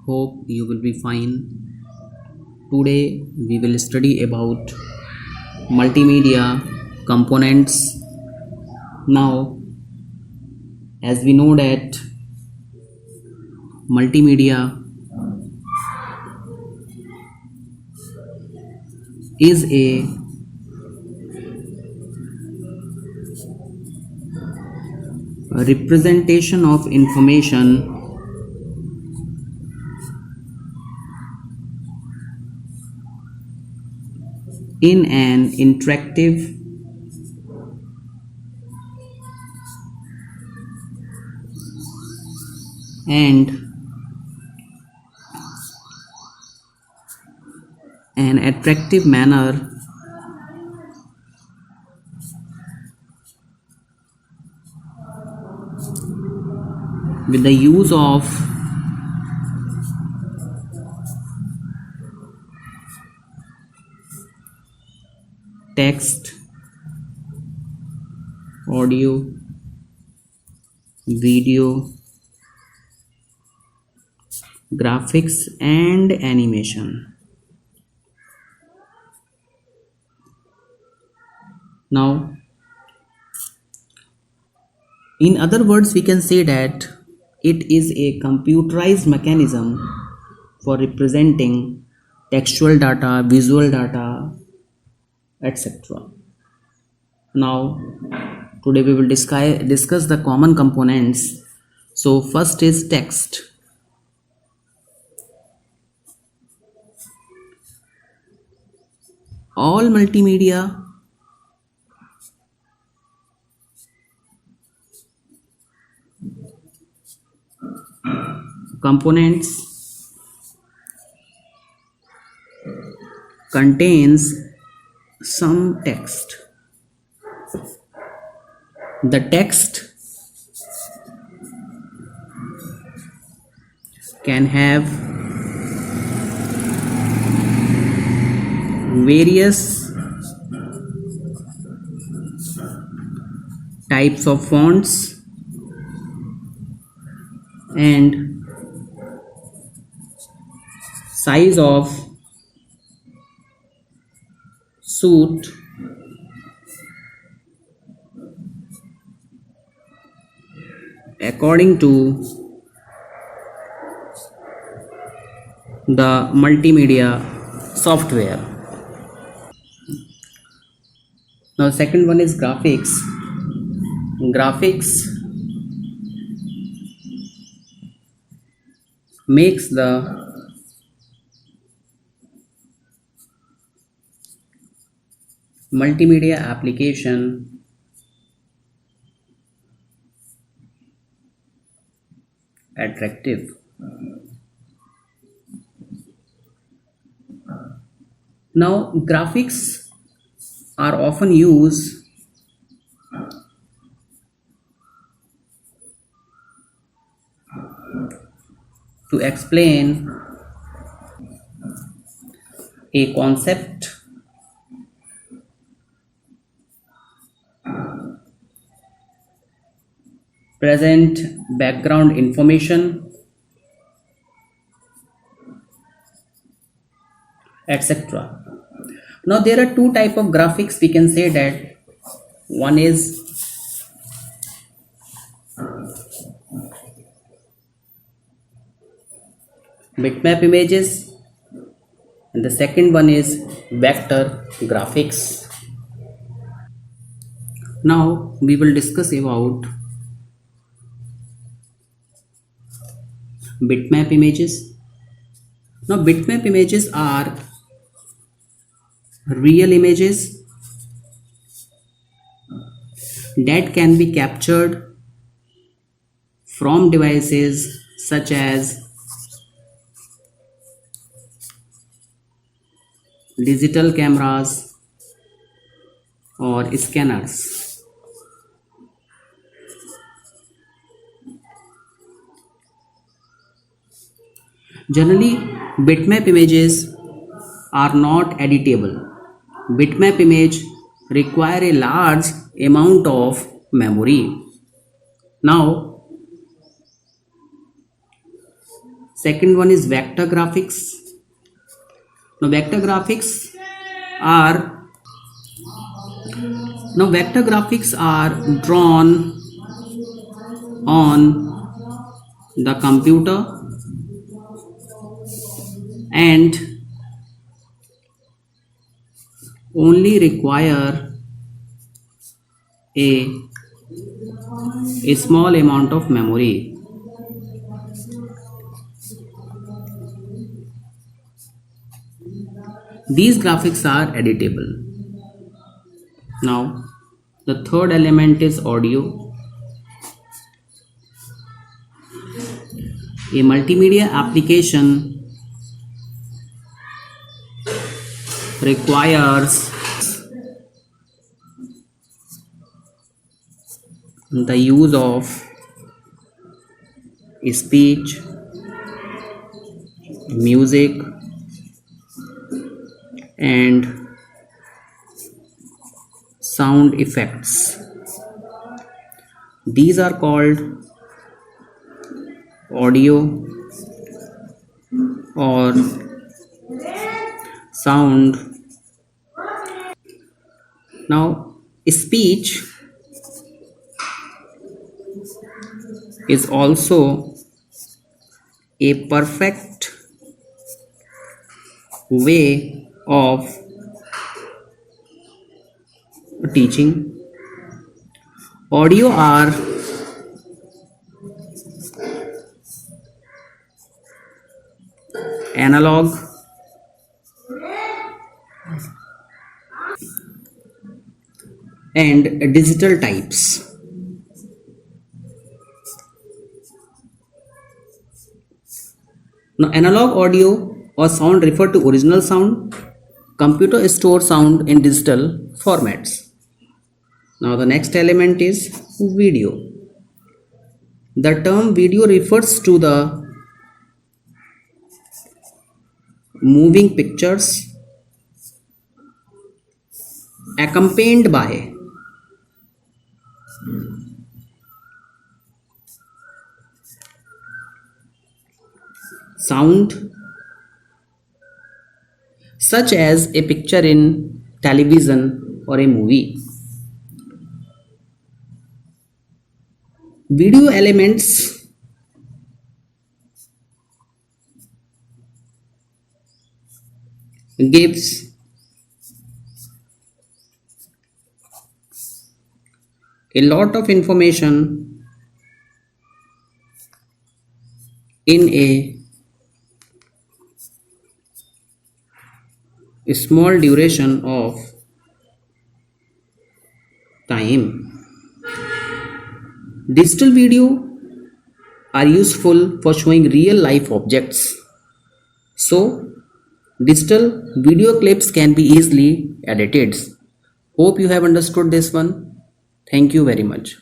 Hope you will be fine. Today we will study about multimedia components. Now, as we know that multimedia is a representation of information in an interactive and an attractive manner with the use of text, audio, video, graphics, and animation. Now, in other words, we can say that it is a computerized mechanism for representing textual data, visual data, etc. Now, today we will discuss the common components. So, first is text. All multimedia components contains some text. The text can have various types of fonts and size of suit according to the multimedia software. Now, second one is graphics. Graphics makes the multimedia application attractive. Now, graphics are often used to explain a concept, present background information, etc. Now, there are two type of graphics. We can say that one is bitmap images and the second one is vector graphics. Now we will discuss about bitmap images. Now, bitmap images are real images that can be captured from devices such as digital cameras or scanners. Generally, bitmap images are not editable. Bitmap image require a large amount of memory. Now, Second one is vector graphics. Now vector graphics are drawn on the computer and only require a small amount of memory. These graphics are editable. Now the third element is audio. A multimedia application requires the use of speech, music, and sound effects. These are called audio or sound. Now, speech is also a perfect way of teaching. Audio are analog and digital types. Now, analog audio or sound refer to original sound. Computer stores sound in digital formats. Now, the next element is video. The term video refers to the moving pictures accompanied by sound, such as a picture in television or a movie. Video elements gives a lot of information in a small duration of time. Digital video are useful for showing real life objects. So, digital video clips can be easily edited. Hope you have understood this one. Thank you very much.